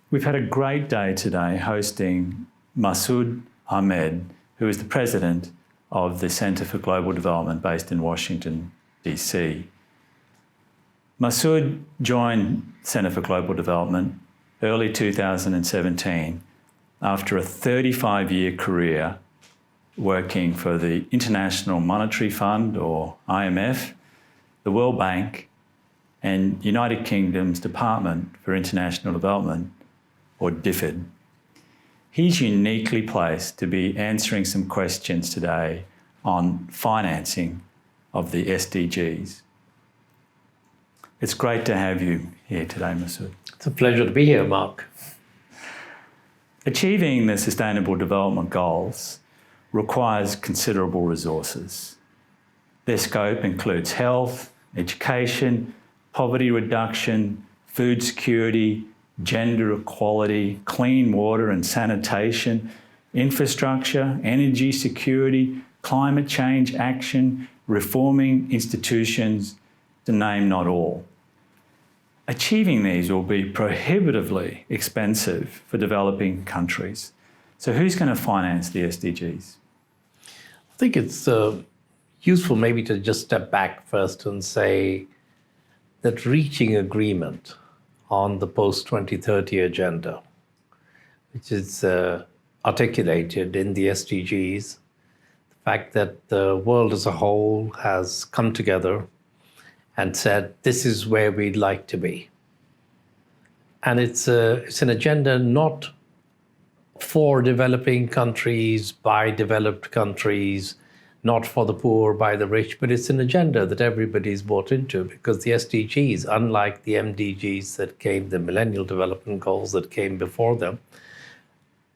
We've had a great day today hosting Masood Ahmed, who is the president of the Centre for Global Development based in Washington, D.C. Masood joined Centre for Global Development early 2017 after a 35-year career working for the International Monetary Fund, or IMF, the World Bank, and United Kingdom's Department for International Development, or DFID. He's uniquely placed to be answering some questions today on financing of the SDGs. It's great to have you here today, Masood. It's a pleasure to be here, Mark. Achieving the Sustainable Development Goals requires considerable resources. Their scope includes health, education, poverty reduction, food security, gender equality, clean water and sanitation, infrastructure, energy security, climate change action, reforming institutions, to name not all. Achieving these will be prohibitively expensive for developing countries. So who's going to finance the SDGs? I think it's useful maybe to just step back first and say that reaching agreement on the post-2030 agenda, which is articulated in the SDGs, the fact that the world as a whole has come together and said, this is where we'd like to be. And it's an agenda not for developing countries, by developed countries, not for the poor, by the rich, but it's an agenda that everybody's bought into, because the SDGs, unlike the MDGs that came, the Millennial Development Goals that came before them,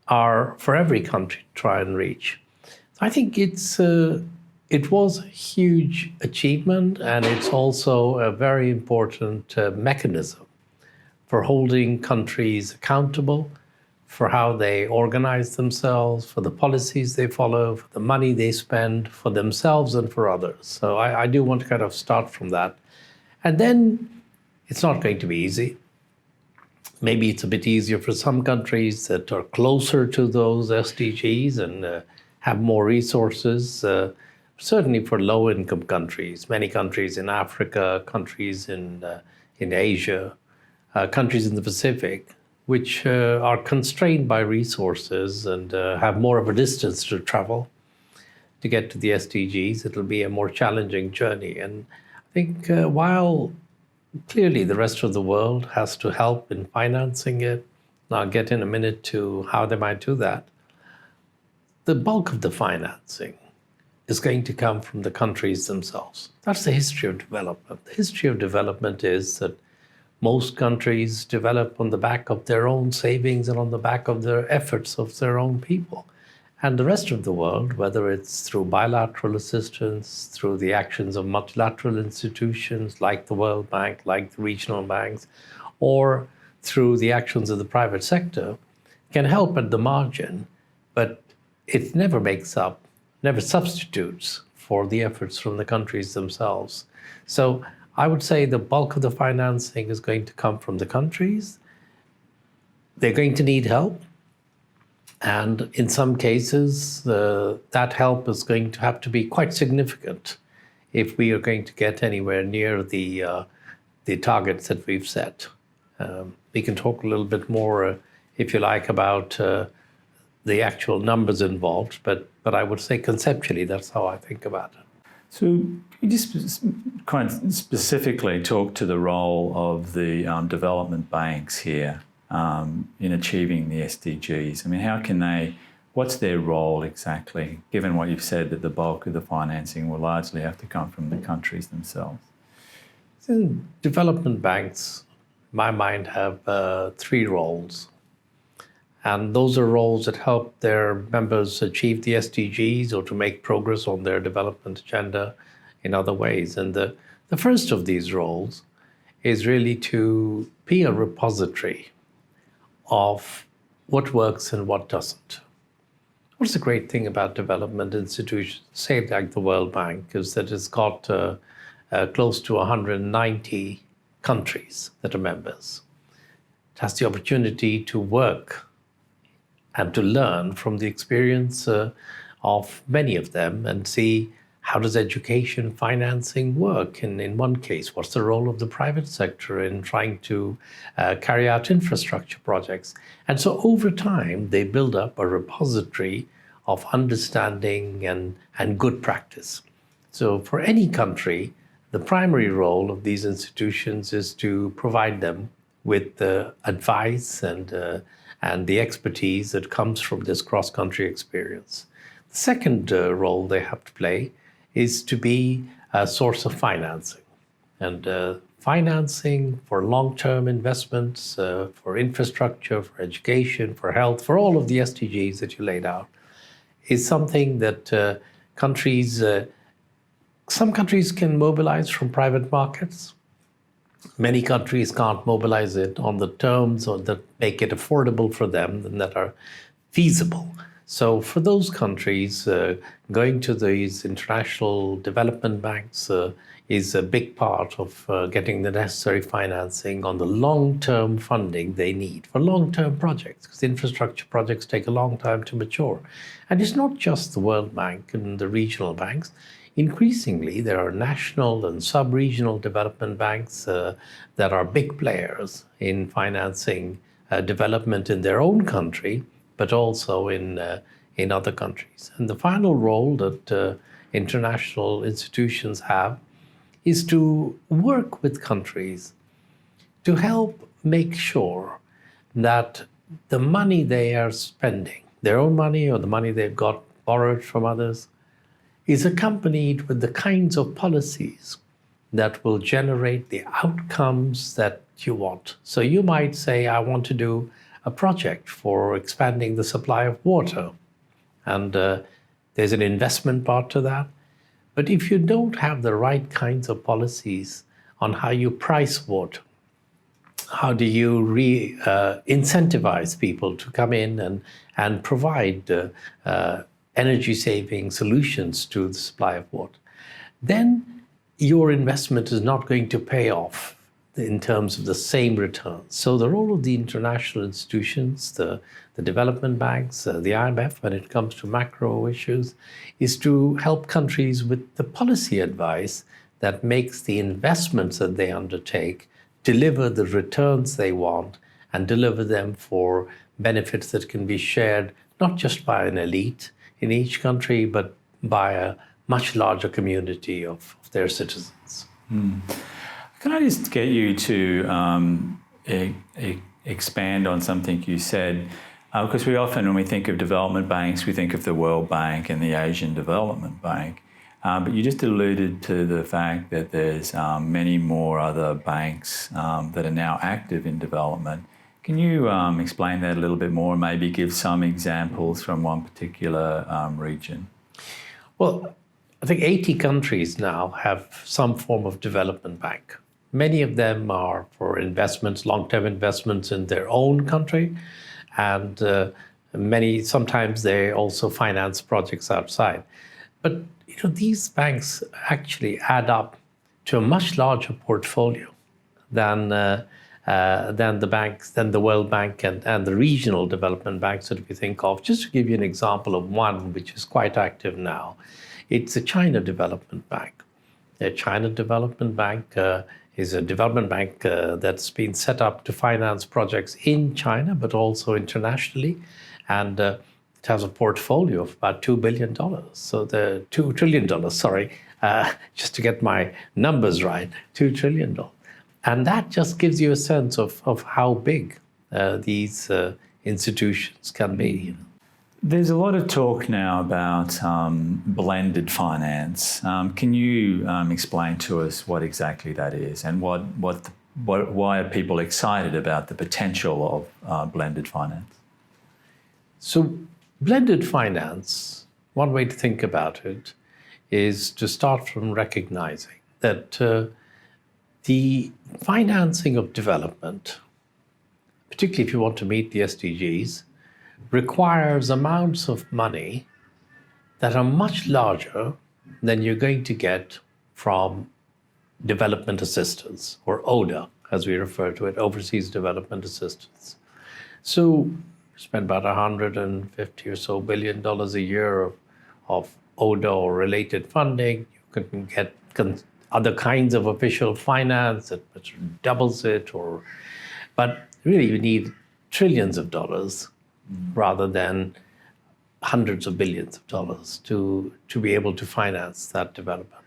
are for every country to try and reach. So I think it was a huge achievement, and it's also a very important mechanism for holding countries accountable for how they organize themselves, for the policies they follow, for the money they spend, for themselves and for others. So I do want to kind of start from that. And then it's not going to be easy. Maybe it's a bit easier for some countries that are closer to those SDGs and have more resources. Certainly for low-income countries, many countries in Africa, countries in Asia, countries in the Pacific, which are constrained by resources and have more of a distance to travel to get to the SDGs. It'll be a more challenging journey. And I think while clearly the rest of the world has to help in financing it, and I'll get in a minute to how they might do that, the bulk of the financing is going to come from the countries themselves. That's the history of development. The history of development is that most countries develop on the back of their own savings and on the back of their efforts of their own people. And the rest of the world, whether it's through bilateral assistance, through the actions of multilateral institutions like the World Bank, like the regional banks, or through the actions of the private sector, can help at the margin, but it never makes up, never substitutes for the efforts from the countries themselves. So I would say the bulk of the financing is going to come from the countries. They're going to need help. And in some cases, that help is going to have to be quite significant if we are going to get anywhere near the targets that we've set. We can talk a little bit more, if you like, about the actual numbers involved, but I would say conceptually, that's how I think about it. So you just quite specifically talk to the role of the development banks here in achieving the SDGs. I mean, how can they, what's their role exactly, given what you've said that the bulk of the financing will largely have to come from the countries themselves? So development banks, in my mind, have three roles. And those are roles that help their members achieve the SDGs or to make progress on their development agenda in other ways. And the first of these roles is really to be a repository of what works and what doesn't. What's the great thing about development institutions, say like the World Bank, is that it's got close to 190 countries that are members. has the opportunity to work and to learn from the experience of many of them and see how does education financing work. And in one case, what's the role of the private sector in trying to carry out infrastructure projects? And so over time, they build up a repository of understanding and good practice. So for any country, the primary role of these institutions is to provide them with the advice and the expertise that comes from this cross-country experience. The second role they have to play is to be a source of financing. And financing for long-term investments, for infrastructure, for education, for health, for all of the SDGs that you laid out, is something that some countries can mobilize from private markets. Many countries can't mobilize it on the terms or that make it affordable for them and that are feasible. So for those countries, going to these international development banks is a big part of getting the necessary financing on the long-term funding they need for long-term projects, because infrastructure projects take a long time to mature. And it's not just the World Bank and the regional banks. Increasingly, there are national and sub-regional development banks that are big players in financing development in their own country, but also in other countries. And the final role that international institutions have is to work with countries to help make sure that the money they are spending, their own money or the money they've got borrowed from others, is accompanied with the kinds of policies that will generate the outcomes that you want. So you might say, I want to do a project for expanding the supply of water. And there's an investment part to that. But if you don't have the right kinds of policies on how you price water, how do you incentivize people to come in and provide energy-saving solutions to the supply of water, then your investment is not going to pay off in terms of the same returns. So the role of the international institutions, the development banks, the IMF, when it comes to macro issues, is to help countries with the policy advice that makes the investments that they undertake deliver the returns they want and deliver them for benefits that can be shared not just by an elite in each country, but by a much larger community of their citizens. Can I just get you to expand on something you said? Because we often, when we think of development banks, we think of the World Bank and the Asian Development Bank. But you just alluded to the fact that there's many more other banks that are now active in development. Can you explain that a little bit more and maybe give some examples from one particular region? Well, I think 80 countries now have some form of development bank. Many of them are for investments, long-term investments in their own country, and sometimes they also finance projects outside. But these banks actually add up to a much larger portfolio than the World Bank and the regional development banks that we think of. Just to give you an example of one which is quite active now, it's the China Development Bank. The China Development Bank is a development bank that's been set up to finance projects in China, but also internationally. And it has a portfolio of about $2 billion. So the $2 trillion, sorry, just to get my numbers right, $2 trillion. And that just gives you a sense of how big these institutions can be. There's a lot of talk now about blended finance. Can you explain to us what exactly that is and why are people excited about the potential of blended finance? So blended finance, one way to think about it is to start from recognizing that the financing of development, particularly if you want to meet the SDGs, requires amounts of money that are much larger than you're going to get from development assistance, or ODA as we refer to it, overseas development assistance. So spend about $150 or so a year of ODA or related funding. You can get other kinds of official finance that which doubles it, but really you need trillions of dollars rather than hundreds of billions of dollars to be able to finance that development.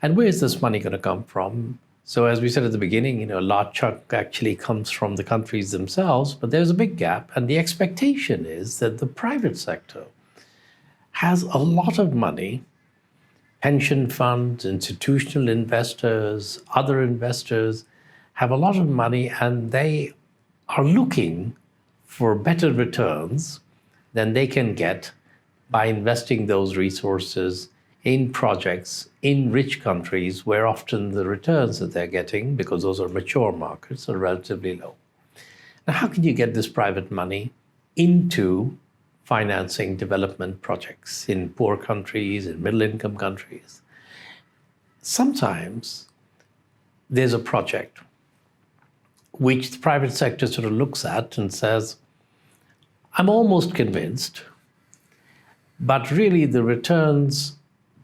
And where is this money going to come from? So as we said at the beginning, a large chunk actually comes from the countries themselves, but there's a big gap. And the expectation is that the private sector has a lot of money, pension funds, institutional investors, other investors have a lot of money, and they are looking for better returns than they can get by investing those resources in projects in rich countries where often the returns that they're getting, because those are mature markets, are relatively low. Now, how can you get this private money into financing development projects in poor countries, in middle-income countries? Sometimes there's a project which the private sector sort of looks at and says, I'm almost convinced, but really the returns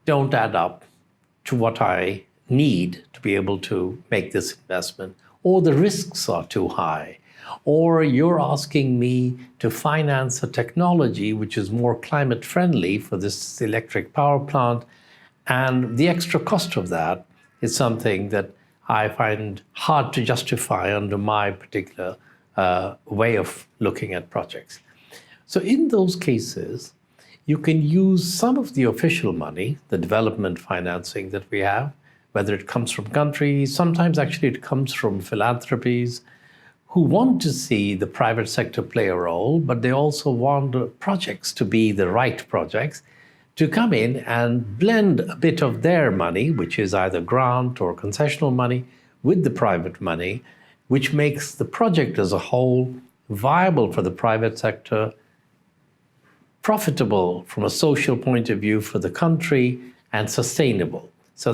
don't add up to what I need to be able to make this investment, or the risks are too high, or you're asking me to finance a technology which is more climate friendly for this electric power plant, and the extra cost of that is something that I find hard to justify under my particular way of looking at projects. So in those cases, you can use some of the official money, the development financing that we have, whether it comes from countries, sometimes actually it comes from philanthropies, who want to see the private sector play a role, but they also want projects to be the right projects, to come in and blend a bit of their money, which is either grant or concessional money, with the private money, which makes the project as a whole viable for the private sector, profitable from a social point of view for the country, and sustainable. So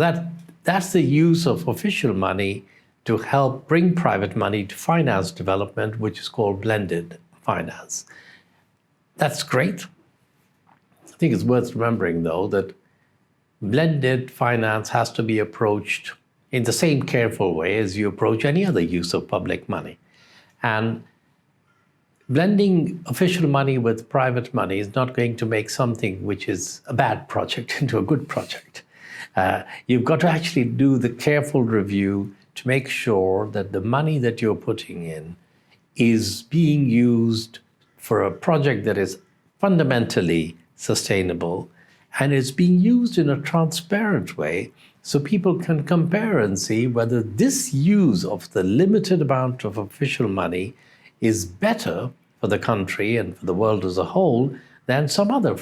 that's the use of official money to help bring private money to finance development, which is called blended finance. That's great. I think it's worth remembering, though, that blended finance has to be approached in the same careful way as you approach any other use of public money. And blending official money with private money is not going to make something which is a bad project into a good project. You've got to actually do the careful review to make sure that the money that you're putting in is being used for a project that is fundamentally sustainable and is being used in a transparent way so people can compare and see whether this use of the limited amount of official money is better for the country and for the world as a whole than some other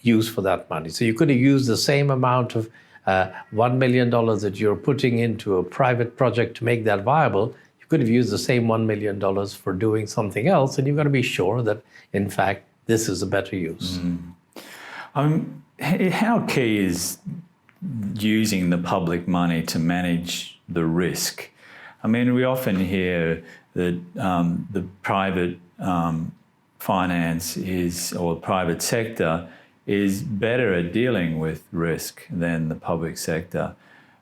use for that money. So you could have used the same amount of $1 million that you're putting into a private project to make that viable. You could have used the same $1 million for doing something else, and you've got to be sure that, in fact, this is a better use. How key is using the public money to manage the risk? I mean, we often hear that the private finance is, or private sector is better at dealing with risk than the public sector.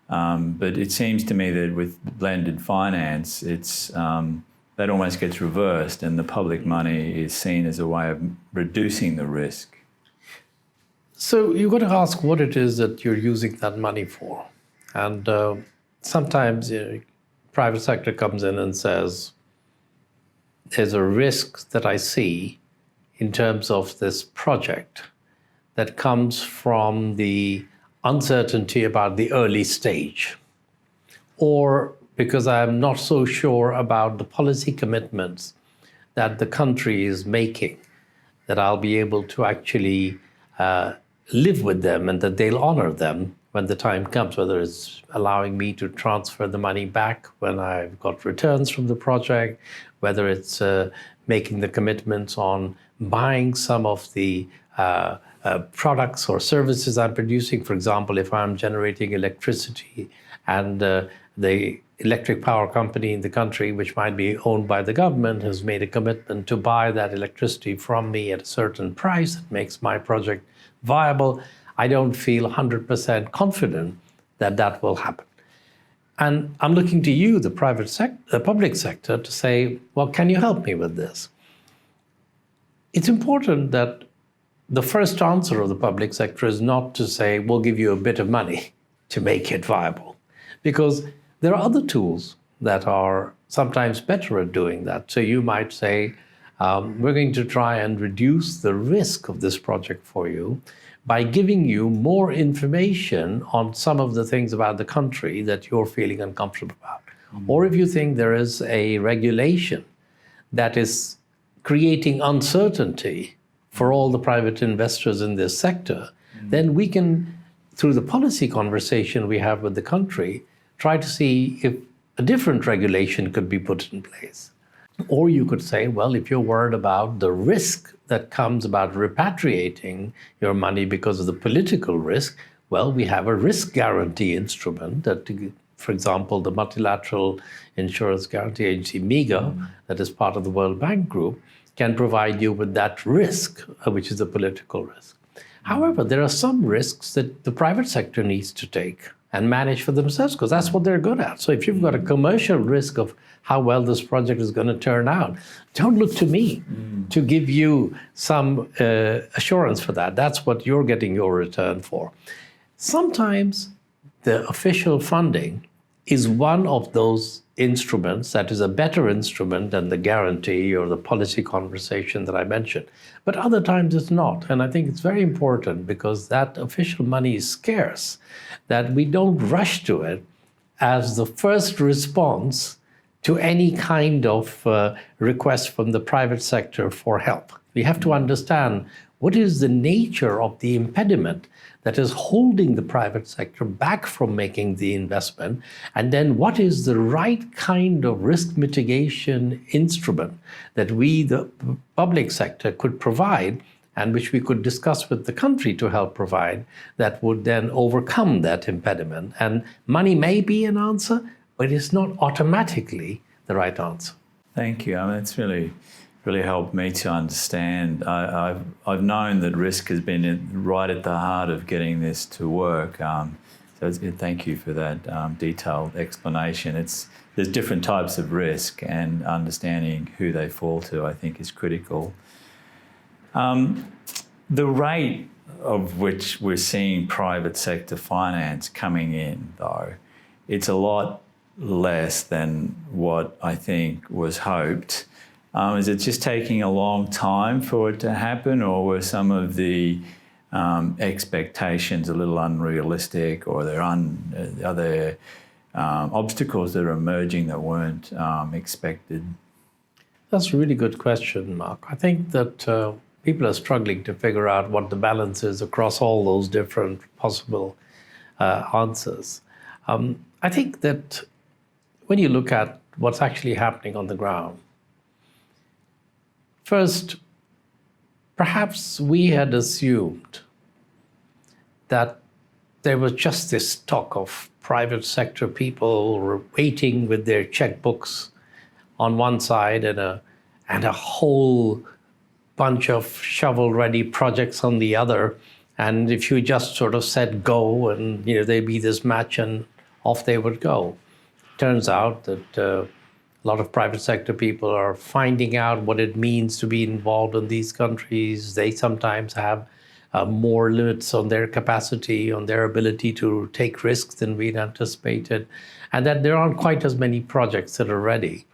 But it seems to me that with blended finance, that almost gets reversed, and the public money is seen as a way of reducing the risk. So you've got to ask what it is that you're using that money for. And sometimes private sector comes in and says, there's a risk that I see in terms of this project that comes from the uncertainty about the early stage, or because I'm not so sure about the policy commitments that the country is making, that I'll be able to actually live with them and that they'll honor them when the time comes, whether it's allowing me to transfer the money back when I've got returns from the project, whether it's making the commitments on buying some of the products or services I'm producing. For example, if I'm generating electricity and the electric power company in the country, which might be owned by the government, has made a commitment to buy that electricity from me at a certain price that makes my project viable, I don't feel 100% confident that that will happen. And I'm looking to you, the public sector, to say, well, can you help me with this? It's important that the first answer of the public sector is not to say, we'll give you a bit of money to make it viable, because there are other tools that are sometimes better at doing that. So you might say, we're going to try and reduce the risk of this project for you by giving you more information on some of the things about the country that you're feeling uncomfortable about. Or if you think there is a regulation that is creating uncertainty for all the private investors in this sector, then we can, through the policy conversation we have with the country, try to see if a different regulation could be put in place. Or you could say, well, if you're worried about the risk that comes about repatriating your money because of the political risk, well, we have a risk guarantee instrument that, for example, the Multilateral Insurance Guarantee Agency, MIGA, that is part of the World Bank Group, can provide you with that risk, which is the political risk. However, there are some risks that the private sector needs to take and manage for themselves, because that's what they're good at. So if you've got a commercial risk of how well this project is going to turn out, don't look to me to give you some assurance for that. That's what you're getting your return for. Sometimes the official funding is one of those instruments that is a better instrument than the guarantee or the policy conversation that I mentioned. But other times it's not. And I think it's very important, because that official money is scarce, that we don't rush to it as the first response to any kind of request from the private sector for help. We have to understand what is the nature of the impediment that is holding the private sector back from making the investment, and then what is the right kind of risk mitigation instrument that we, the public sector, could provide, and which we could discuss with the country to help provide, that would then overcome that impediment. And money may be an answer, but it's not automatically the right answer. Thank you. I mean, it's really helped me to understand. I've known that risk has been right at the heart of getting this to work. So thank you for that detailed explanation. There's different types of risk, and understanding who they fall to, I think, is critical. The rate of which we're seeing private sector finance coming in, though, it's a lot less than what I think was hoped. Is it just taking a long time for it to happen, or were some of the expectations a little unrealistic, or are there obstacles that are emerging that weren't expected? That's a really good question, Mark. I think that people are struggling to figure out what the balance is across all those different possible answers. I think that when you look at what's actually happening on the ground, first, perhaps we had assumed that there was just this stock of private sector people waiting with their checkbooks on one side and a whole bunch of shovel-ready projects on the other. And if you just sort of said go, and there'd be this match and off they would go. Turns out that a lot of private sector people are finding out what it means to be involved in these countries. They sometimes have more limits on their capacity, on their ability to take risks than we'd anticipated, and that there aren't quite as many projects that are ready.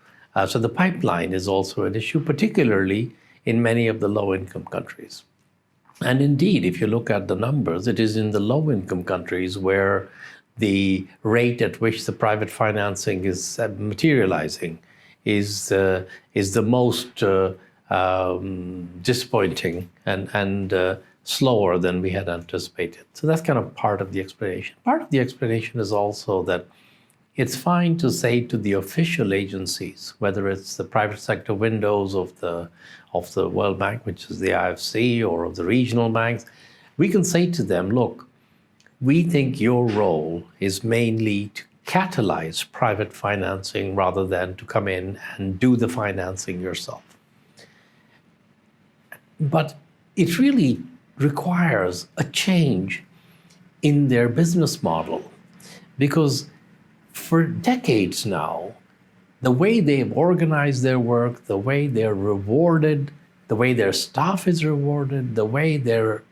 So the pipeline is also an issue, particularly in many of the low-income countries. And indeed, if you look at the numbers, it is in the low-income countries where the rate at which the private financing is materializing is the most disappointing and slower than we had anticipated. So that's kind of part of the explanation. Part of the explanation is also that it's fine to say to the official agencies, whether it's the private sector windows of the World Bank, which is the IFC, or of the regional banks, we can say to them, look, we think your role is mainly to catalyze private financing rather than to come in and do the financing yourself. But it really requires a change in their business model, because for decades now, the way they've organized their work, the way they're rewarded, the way their staff is rewarded, the way their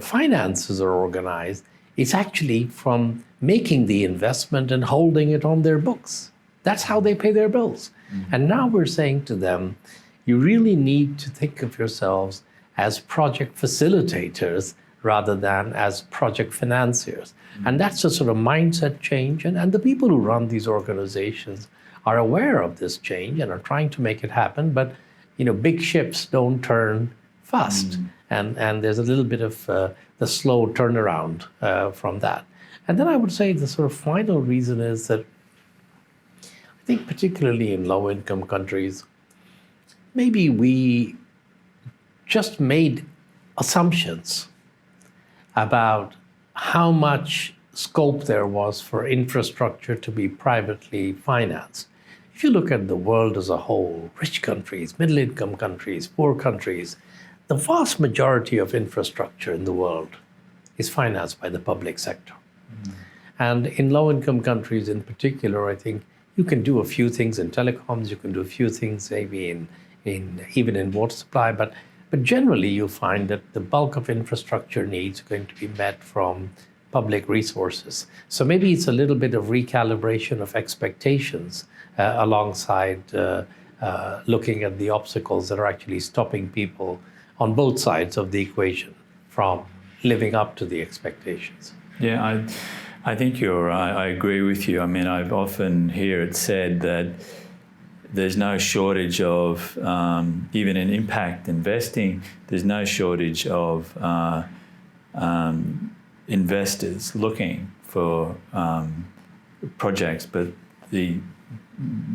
finances are organized, it's actually from making the investment and holding it on their books. That's how they pay their bills. Mm-hmm. And now we're saying to them, you really need to think of yourselves as project facilitators rather than as project financiers. Mm-hmm. And that's a sort of mindset change. And the people who run these organizations are aware of this change and are trying to make it happen. But big ships don't turn fast. Mm-hmm. And there's a little bit of the slow turnaround from that. And then I would say the sort of final reason is that I think particularly in low-income countries, maybe we just made assumptions about how much scope there was for infrastructure to be privately financed. If you look at the world as a whole, rich countries, middle-income countries, poor countries, the vast majority of infrastructure in the world is financed by the public sector. Mm-hmm. And in low-income countries in particular, I think you can do a few things in telecoms, you can do a few things maybe even in water supply, but generally you'll find that the bulk of infrastructure needs are going to be met from public resources. So maybe it's a little bit of recalibration of expectations alongside looking at the obstacles that are actually stopping people on both sides of the equation from living up to the expectations. Yeah, I think you're right. I agree with you. I mean, I've often hear it said that there's no shortage of, even in impact investing, there's no shortage of investors looking for projects, but the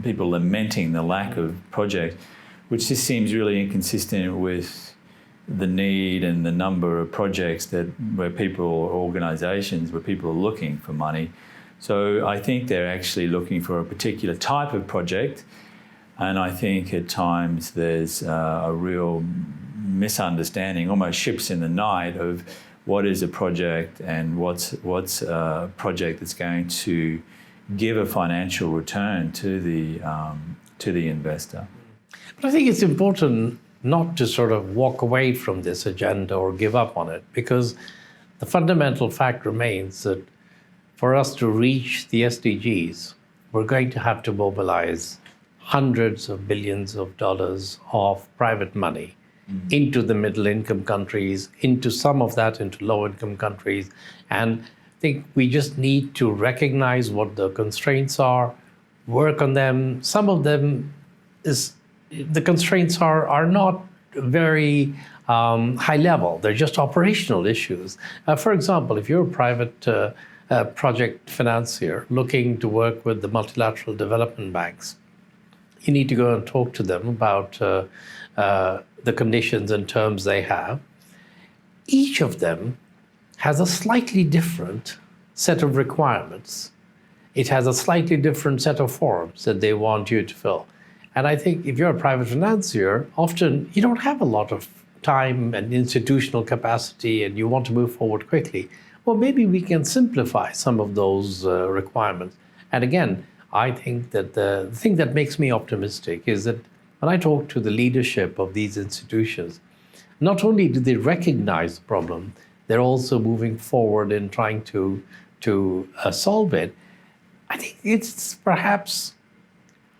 people lamenting the lack of projects, which just seems really inconsistent with the need and the number of projects where people or organisations where people are looking for money. So I think they're actually looking for a particular type of project, and I think at times there's a real misunderstanding, almost ships in the night, of what is a project and what's a project that's going to give a financial return to the investor. But I think it's important not to sort of walk away from this agenda or give up on it, because the fundamental fact remains that for us to reach the SDGs, we're going to have to mobilize hundreds of billions of dollars of private money into the middle-income countries, into some of that into low-income countries. And I think we just need to recognize what the constraints are, work on them. Some of them the constraints are not very high level. They're just operational issues. For example, if you're a private project financier looking to work with the multilateral development banks, you need to go and talk to them about the conditions and terms they have. Each of them has a slightly different set of requirements. It has a slightly different set of forms that they want you to fill. And I think if you're a private financier, often you don't have a lot of time and institutional capacity and you want to move forward quickly. Well, maybe we can simplify some of those requirements. And again, I think that the thing that makes me optimistic is that when I talk to the leadership of these institutions, not only do they recognize the problem, they're also moving forward in trying to solve it. I think it's perhaps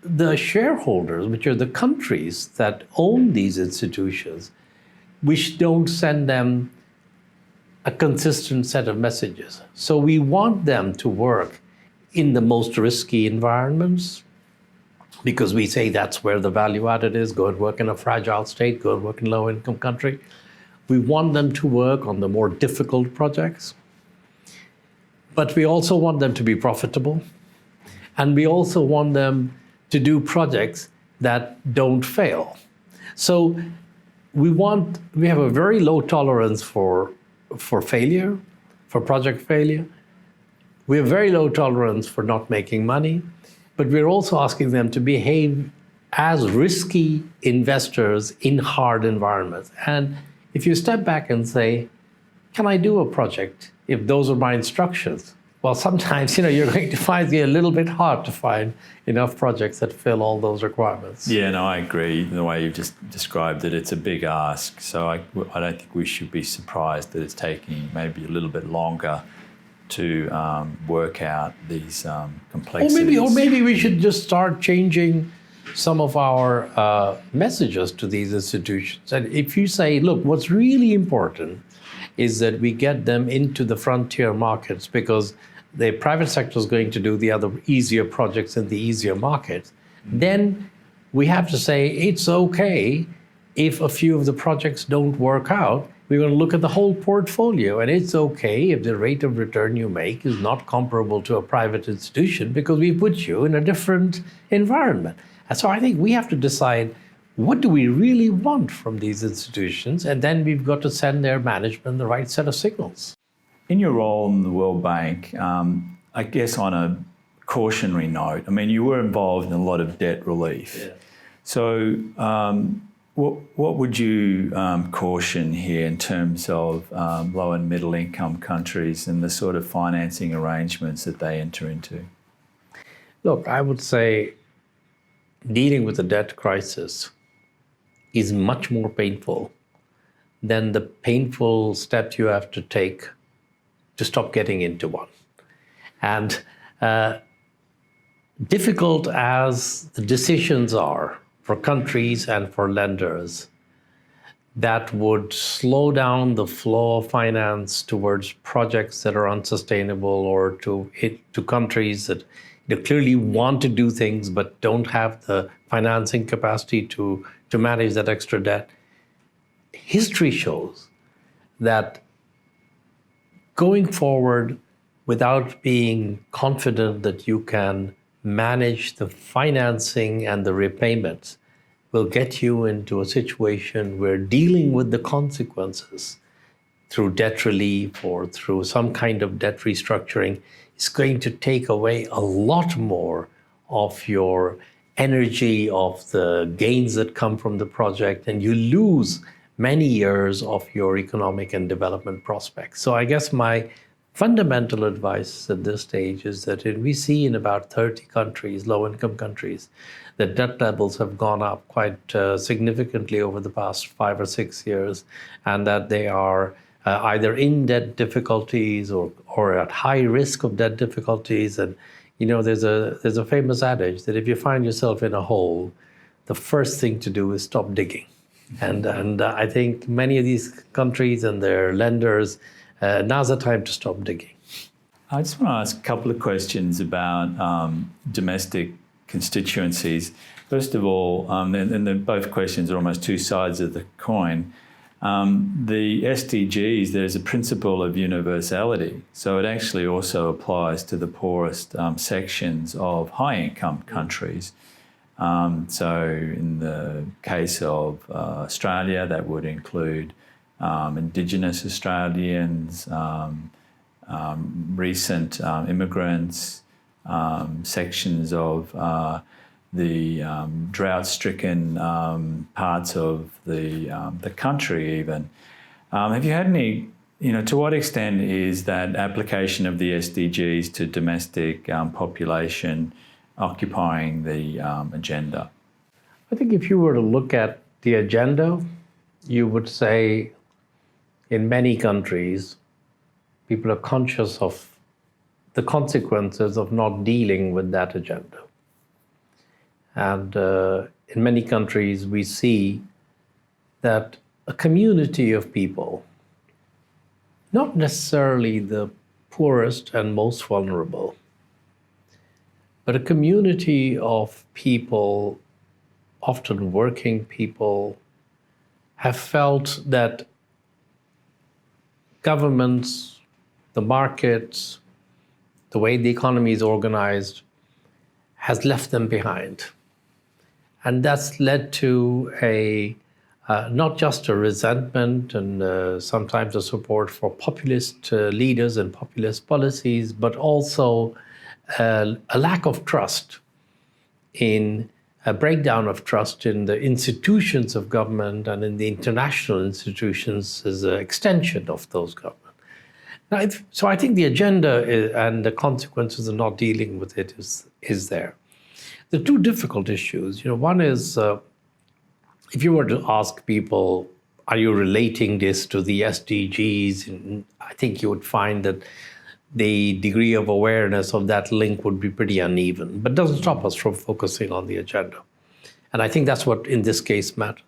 the shareholders, which are the countries that own these institutions, which don't send them a consistent set of messages. So we want them to work in the most risky environments, because we say that's where the value added is. Go and work in a fragile state, go and work in a low-income country. We want them to work on the more difficult projects, but we also want them to be profitable. And we also want them to do projects that don't fail. So we have a very low tolerance for failure, for project failure. we have very low tolerance for not making money, but we're also asking them to behave as risky investors in hard environments. And if you step back and say, can I do a project if those are my instructions? Well, sometimes, you're going to find it a little bit hard to find enough projects that fill all those requirements. Yeah, no, I agree. The way you've just described it, it's a big ask. So I don't think we should be surprised that it's taking maybe a little bit longer to work out these complexities. Or maybe we should just start changing some of our messages to these institutions. And if you say, look, what's really important is that we get them into the frontier markets, because the private sector is going to do the other easier projects in the easier markets, then we have to say it's okay if a few of the projects don't work out. We're going to look at the whole portfolio, and it's okay if the rate of return you make is not comparable to a private institution, because we put you in a different environment. And so I think we have to decide, what do we really want from these institutions? And then we've got to send their management the right set of signals. In your role in the World Bank, I guess on a cautionary note, you were involved in a lot of debt relief. Yeah. So what would you caution here in terms of low and middle income countries and the sort of financing arrangements that they enter into? Look, I would say dealing with the debt crisis is much more painful than the painful steps you have to take to stop getting into one. And difficult as the decisions are for countries and for lenders that would slow down the flow of finance towards projects that are unsustainable, or to countries that clearly want to do things but don't have the financing capacity to manage that extra debt. History shows that going forward without being confident that you can manage the financing and the repayments will get you into a situation where dealing with the consequences through debt relief or through some kind of debt restructuring is going to take away a lot more of your energy, of the gains that come from the project, and you lose many years of your economic and development prospects. So I guess my fundamental advice at this stage is that we see in about 30 countries, low-income countries, that debt levels have gone up quite significantly over the past 5 or 6 years, and that they are either in debt difficulties or at high risk of debt difficulties. And there's a famous adage that if you find yourself in a hole, the first thing to do is stop digging. And I think many of these countries and their lenders, now's the time to stop digging. I just want to ask a couple of questions about domestic constituencies. First of all, and both questions are almost two sides of the coin. The SDGs, there's a principle of universality. So it actually also applies to the poorest sections of high-income countries. So in the case of Australia, that would include Indigenous Australians, recent immigrants, sections of the drought-stricken parts of the country even. Have you had any, to what extent is that application of the SDGs to domestic population occupying the agenda? I think if you were to look at the agenda, you would say in many countries, people are conscious of the consequences of not dealing with that agenda. And in many countries, we see that a community of people, not necessarily the poorest and most vulnerable, but a community of people, often working people, have felt that governments, the markets, the way the economy is organized, has left them behind. And that's led to a not just a resentment and sometimes a support for populist leaders and populist policies, but also a lack of trust in a breakdown of trust in the institutions of government and in the international institutions as an extension of those governments. Now, so I think the agenda and the consequences of not dealing with it is there. The two difficult issues, one is if you were to ask people, are you relating this to the SDGs? And I think you would find that the degree of awareness of that link would be pretty uneven, but doesn't stop us from focusing on the agenda. And I think that's what in this case matters.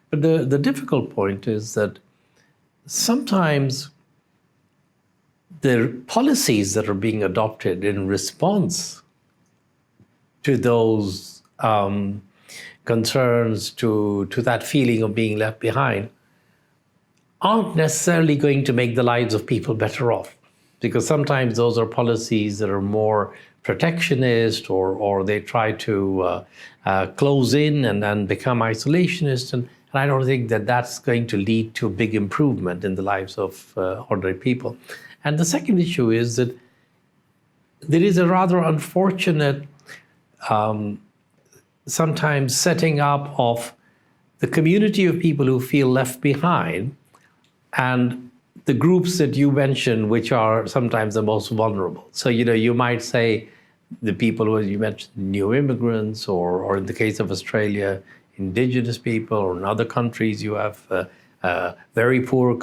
But the difficult point is that sometimes the policies that are being adopted in response to those concerns, to that feeling of being left behind, aren't necessarily going to make the lives of people better off. Because sometimes those are policies that are more protectionist, or they try to close in and become isolationist. And I don't think that that's going to lead to a big improvement in the lives of ordinary people. And the second issue is that there is a rather unfortunate sometimes setting up of the community of people who feel left behind and the groups that you mentioned, which are sometimes the most vulnerable. So, you might say the people who you mentioned, new immigrants, or in the case of Australia, indigenous people, or in other countries, you have very poor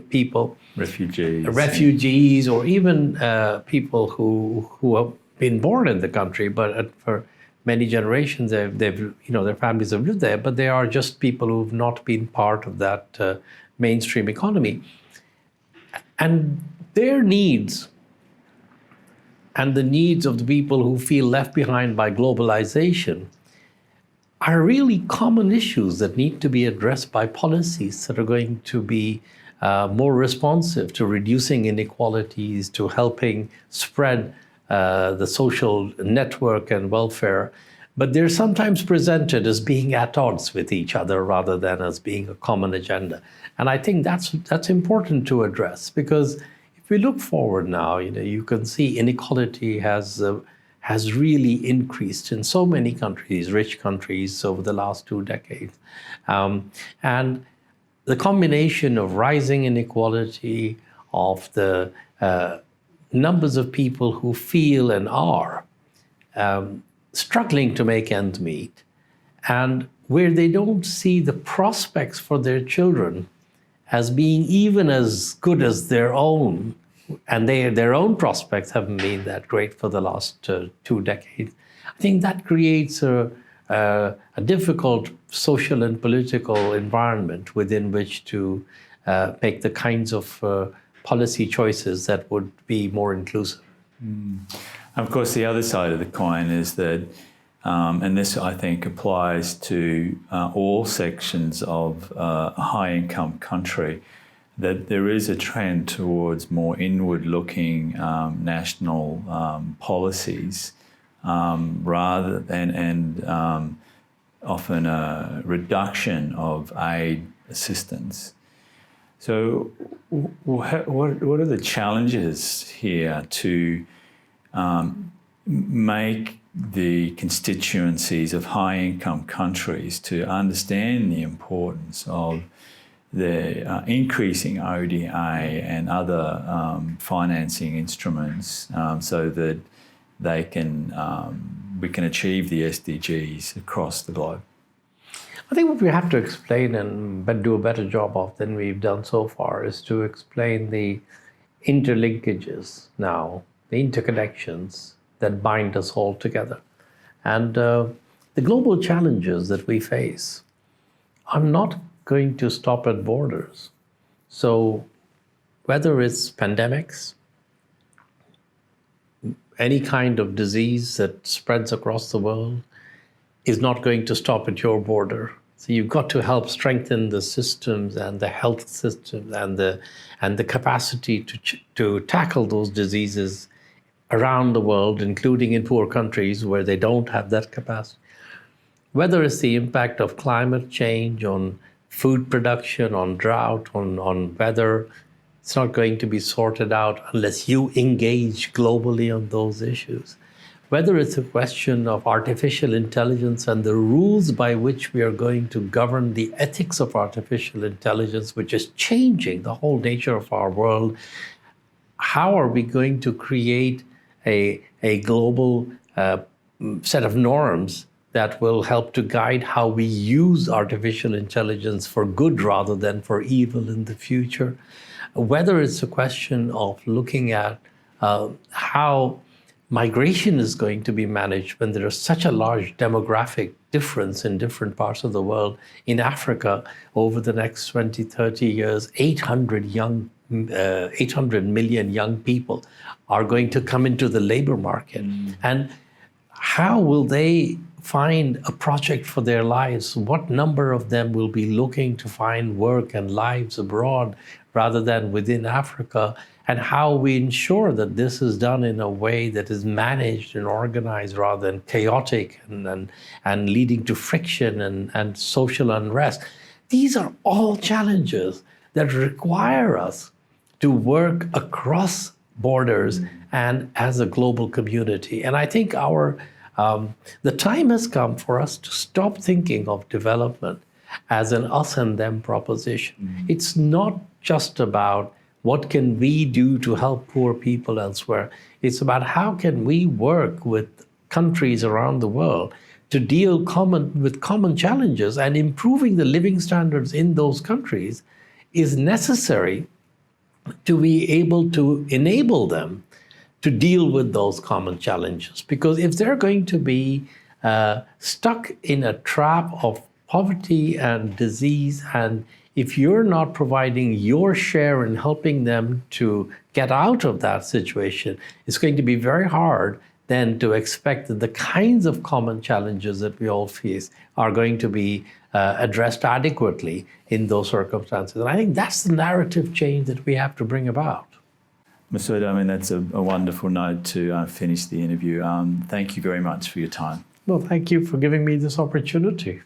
people. Refugees, or even people who have been born in the country, but for many generations, they've their families have lived there, but they are just people who've not been part of that mainstream economy. And their needs and the needs of the people who feel left behind by globalization are really common issues that need to be addressed by policies that are going to be more responsive to reducing inequalities, to helping spread the social network and welfare. But they're sometimes presented as being at odds with each other rather than as being a common agenda. And I think that's important to address, because if we look forward now, you can see inequality has really increased in so many countries, rich countries, over the last 2 decades. And the combination of rising inequality, of the numbers of people who feel and are struggling to make ends meet, and where they don't see the prospects for their children as being even as good as their own, and their own prospects haven't been that great for the last 2 decades. I think that creates a difficult social and political environment within which to make the kinds of policy choices that would be more inclusive. Of course, the other side of the coin is that, and this I think applies to all sections of a high-income country, that there is a trend towards more inward-looking national policies rather than often a reduction of aid assistance. So what are the challenges here to make the constituencies of high-income countries to understand the importance of the increasing ODA and other financing instruments so that we can achieve the SDGs across the globe? I think what we have to explain and do a better job of than we've done so far is to explain the interlinkages now, the interconnections that bind us all together. And the global challenges that we face are not going to stop at borders. So whether it's pandemics, any kind of disease that spreads across the world is not going to stop at your border. So you've got to help strengthen the systems and the health systems and the capacity to tackle those diseases around the world, including in poor countries where they don't have that capacity. Whether it's the impact of climate change on food production, on drought, on weather. It's not going to be sorted out unless you engage globally on those issues. Whether it's a question of artificial intelligence and the rules by which we are going to govern the ethics of artificial intelligence, which is changing the whole nature of our world, how are we going to create a global set of norms that will help to guide how we use artificial intelligence for good rather than for evil in the future? Whether it's a question of looking at how migration is going to be managed when there is such a large demographic difference in different parts of the world. In Africa, over the next 20, 30 years, 800 million young people are going to come into the labor market. And how will they find a project for their lives? What number of them will be looking to find work and lives abroad rather than within Africa? And how we ensure that this is done in a way that is managed and organized rather than chaotic and leading to friction and social unrest. These are all challenges that require us to work across borders and as a global community. And I think the time has come for us to stop thinking of development as an us and them proposition. It's not just about what can we do to help poor people elsewhere. It's about how can we work with countries around the world to deal with common challenges, and improving the living standards in those countries is necessary to be able to enable them to deal with those common challenges. Because if they're going to be stuck in a trap of poverty and disease, and if you're not providing your share in helping them to get out of that situation, it's going to be very hard then to expect that the kinds of common challenges that we all face are going to be addressed adequately in those circumstances. And I think that's the narrative change that we have to bring about. Masood, I mean, that's a wonderful note to finish the interview. Thank you very much for your time. Well, thank you for giving me this opportunity.